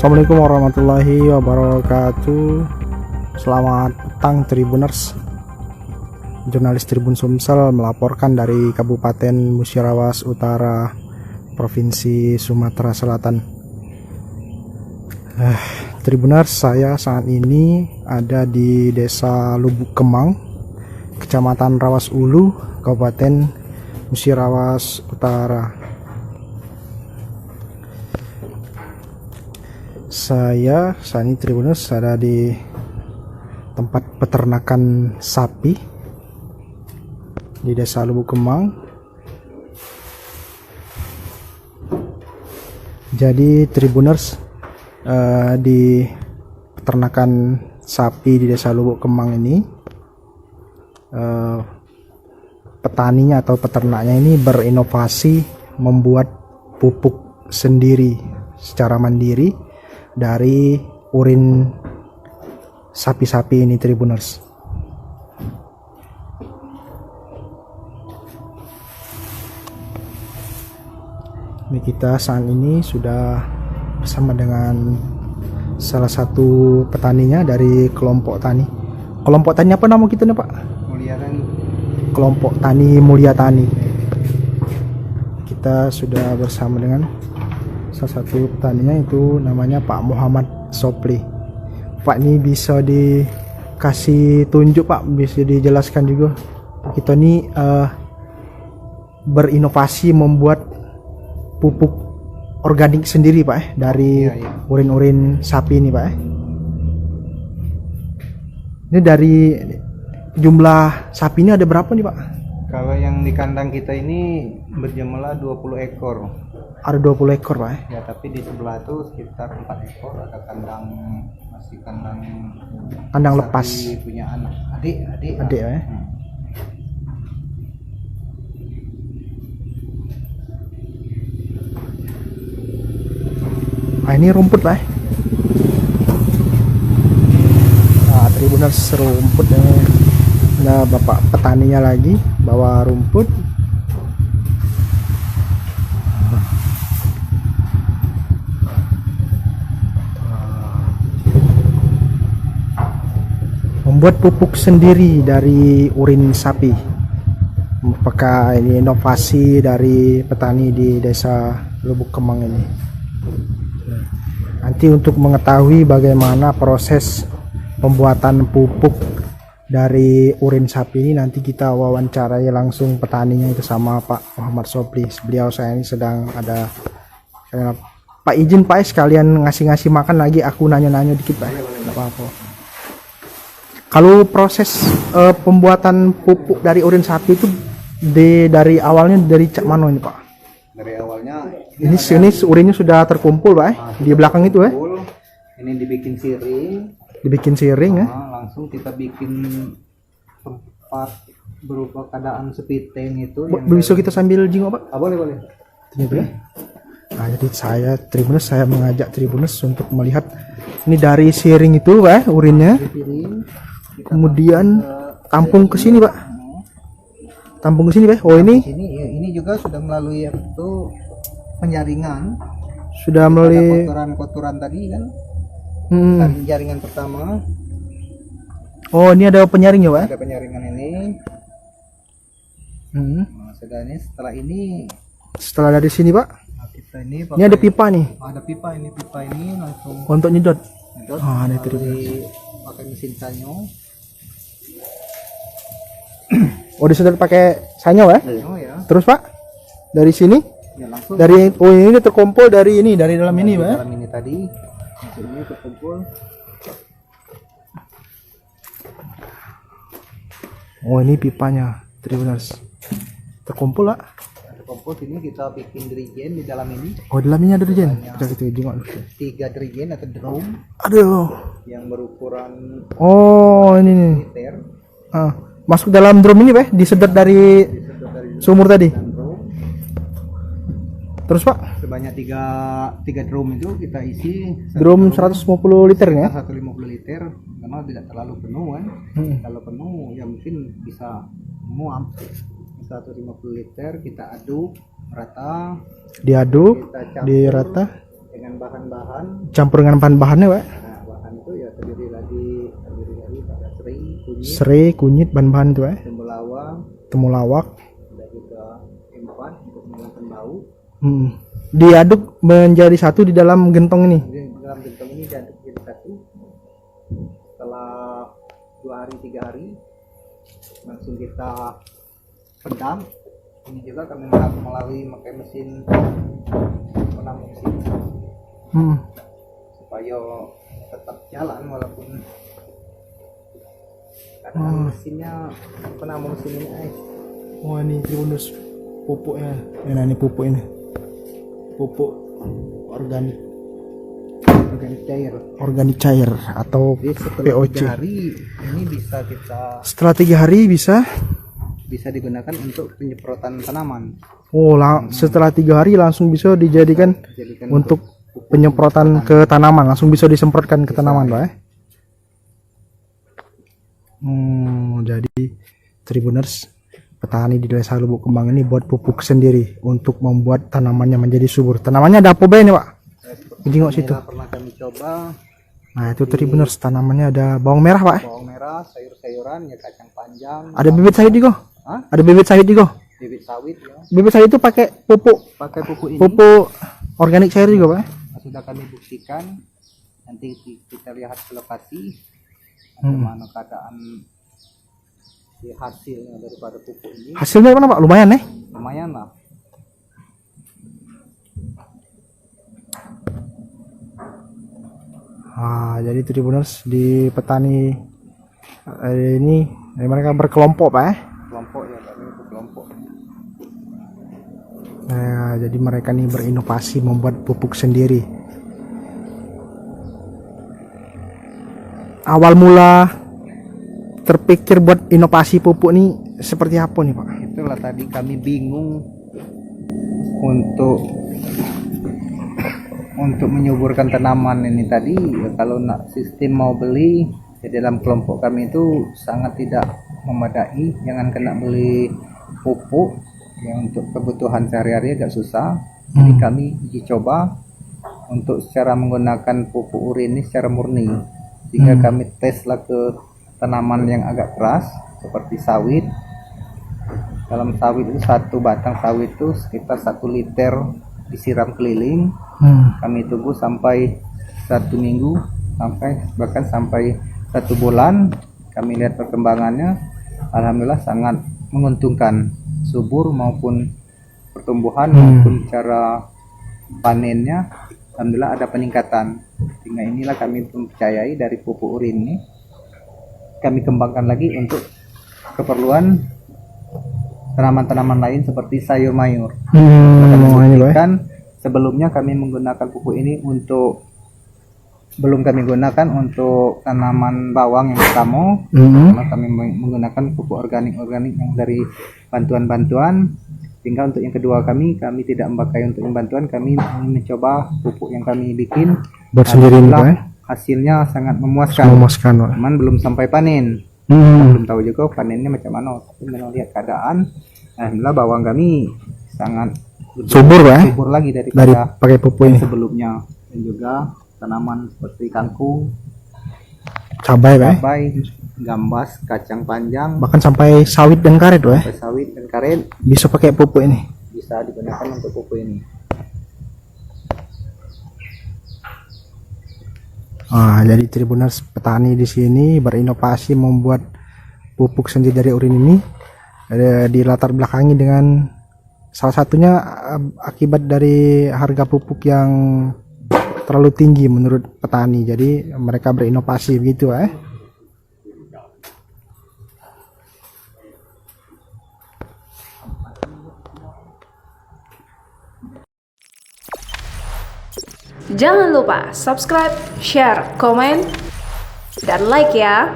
Assalamualaikum warahmatullahi wabarakatuh. Selamat petang Tribuners. Jurnalis Tribun Sumsel melaporkan dari Kabupaten Musirawas Utara, Provinsi Sumatera Selatan. Tribuners, saya saat ini ada di Desa Lubuk Kemang, Kecamatan Rawas Ulu, Kabupaten Musirawas Utara. Saya saat ini Tribuners ada di tempat peternakan sapi di Desa Lubuk Kemang. Jadi Tribuners, di peternakan sapi di Desa Lubuk Kemang ini, petaninya atau peternaknya ini berinovasi membuat pupuk sendiri secara mandiri dari urin sapi-sapi ini Tribuners. Ini kita saat ini sudah bersama dengan salah satu petaninya dari kelompok tani. Kelompok tani apa nama kita nih Pak? Mulia Tani. Kelompok tani Mulia Tani. Kita sudah bersama dengan salah satu petaninya, itu namanya Pak Muhammad Sopli. Pak, ini bisa dikasih tunjuk Pak, bisa dijelaskan juga. Kita ini berinovasi membuat pupuk organik sendiri Pak, dari urin-urin sapi ini Pak. Ini dari jumlah sapi ini ada berapa nih Pak? Kalau yang di kandang kita ini berjumlah 20 ekor. Ada 20 ekor Pak. Ya, tapi di sebelah itu sekitar 4 ekor, ada kandang masih kandang lepas punya anak. Adik ya. Ini rumput Pak. Nah, Tribuners, rumput ya. Nah, bapak petaninya lagi bawa rumput. Membuat pupuk sendiri dari urin sapi. Apakah ini inovasi dari petani di Desa Lubuk Kemang ini? Nanti untuk mengetahui bagaimana proses pembuatan pupuk dari urin sapi ini, nanti kita wawancarai langsung petaninya itu sama Pak Muhammad Sopli. Beliau saya ini sedang ada. Pak, izin Pak sekalian ngasih makan lagi, aku nanya-nanya dikit Pak. Enggak apa-apa. Kalau proses pembuatan pupuk dari urin sapi itu dari awalnya dari cak mana ini Pak? Dari awalnya ini urinnya sudah terkumpul Pak, di belakang itu ini dibikin siring. Ya. Langsung kita bikin tempat berupa keadaan sepiteng itu. Bisa kita sambil jingok Pak? Boleh. Nah, jadi saya mengajak Tribuners untuk melihat ini dari siring itu Pak, urinnya. Kemudian tampung ke sini Pak. Tampung ke sini Pak. Oh, ini juga sudah melalui itu penyaringan. Sudah melalui kotoran tadi kan. Dari jaringan pertama. Oh, ini ada penyaring ya Pak? Ada penyaringan ini. Nah, setelah dari sini Pak. Nah, kita ini ada pipa nih. Ada pipa ini langsung untuk nyedot. Ada itu pakai mesin sanyo. Oh, disedot pakai sanyo ya? Oh ya. Terus Pak, dari sini? Ya, langsung. Ini terkumpul dari dalam ini Pak. Dalam ini tadi. Ini terkumpul. Oh, ini pipanya, Tribuners. Terkumpul Pak. Terkumpul sini kita bikin dirigen di dalam ini. Oh, di dalamnya ada dirigen. Kita jengok. 3 dirigen atau drum. Aduh. Yang berukuran. Oh, ini nih. Liter. Masuk dalam drum ini Pak, disedot dari sumur tadi. Terus Pak, sebanyak tiga drum itu kita isi. drum 150 liter ya? 150 liter, karena tidak terlalu penuh kan. Kalau penuh ya mungkin bisa muat. 150 liter kita aduk rata, Diaduk, kita campur dirata, dengan bahan-bahan. campur dengan bahan-bahannya Pak. Nah, bahan itu ya terdiri dari pada kunyit, Serai, kunyit, bahan-bahan itu Pak. temulawak, Temulawak. ada juga empat untuk menghilangkan bau. Diaduk menjadi satu di dalam gentong ini. Jadi dalam gentong ini diaduk jadi satu. Setelah 2 hari 3 hari langsung kita pendam. Ini juga kami melalui pakai mesin penam mesin supaya tetap jalan walaupun kadang mesinnya penam mesin ini Wah ini Tribuners pupuknya. Ini pupuk ini. Pupuk organik cair atau Jadi setelah POC. 3 hari ini bisa kita Setelah 3 hari bisa. digunakan untuk penyemprotan tanaman. Oh, setelah 3 hari langsung bisa dijadikan Jadikan untuk penyemprotan ke tanaman, langsung bisa disemprotkan ke tanaman, Pak. Jadi Tribuners, petani di Desa Lubuk Kembang ini buat pupuk sendiri untuk membuat tanamannya menjadi subur. Tanamannya ada apa ini, Pak? Tengok situ. Pernah kami coba. Nah, itu Tribuners, tanamannya ada bawang merah, Pak. Bawang merah, sayur-sayuran, ya kacang panjang. Ada bibit sawit juga. Hah? Ada bibit sawit juga. Bibit sawit ya. Bibit sawit itu pakai pupuk Pupuk ini organik cair juga, Pak. sudah kami buktikan. Nanti kita lihat ke lokasi bagaimana keadaan hasilnya daripada pupuk ini. Hasilnya mana, Pak? Lumayan, Lumayan lah. Jadi Tribuners di petani ini mereka berkelompok, Pak. Kelompok ya, kami itu kelompok. Nah, jadi mereka nih berinovasi membuat pupuk sendiri. Awal mula terpikir buat inovasi pupuk nih seperti apa nih, Pak? Itulah tadi kami bingung untuk menyuburkan tanaman ini tadi. Kalau nak sistem mau beli di dalam kelompok kami itu sangat tidak memadai. Jangan kena beli pupuk yang untuk kebutuhan sehari-hari agak susah. Jadi kami uji coba untuk secara menggunakan pupuk urin ini secara murni, sehingga kami teslah ke tanaman yang agak keras seperti sawit. Dalam sawit itu satu batang sawit itu sekitar 1 liter disiram keliling. Kami tunggu sampai 1 minggu, bahkan sampai 1 bulan. Kami lihat perkembangannya, alhamdulillah sangat menguntungkan, subur maupun pertumbuhan maupun cara panennya, alhamdulillah ada peningkatan. Sehingga inilah kami mempercayai dari pupuk urin ini kami kembangkan lagi untuk keperluan tanaman-tanaman lain seperti sayur mayur. Sebelumnya kami menggunakan pupuk ini belum kami gunakan untuk tanaman bawang yang pertama, karena kami menggunakan pupuk organik yang dari bantuan-bantuan. Sehingga untuk yang kedua kami tidak memakai untuk yang bantuan, kami mencoba pupuk yang kami bikin Buat sendiri nih, Pak. Hasilnya sangat memuaskan. Cuman belum sampai panen. Belum tahu juga panennya macam mana. Tapi melihat keadaan, alhamdulillah bawang kami sangat subur, Pak. Subur lagi Dari daripada pakai pupuk ini. sebelumnya. Dan juga tanaman seperti kangkung, Cabai, Pak. cabai, gambas, kacang panjang, Bahkan sampai sawit dan karet, Pak. sawit dan karet Bisa pakai pupuk ini. bisa digunakan untuk pupuk ini. Jadi Tribuners, petani di sini berinovasi membuat pupuk sendiri dari urin ini. Di latar belakangi dengan salah satunya akibat dari harga pupuk yang terlalu tinggi menurut petani. Jadi mereka berinovasi begitu, Jangan lupa subscribe, share, komen, dan like ya.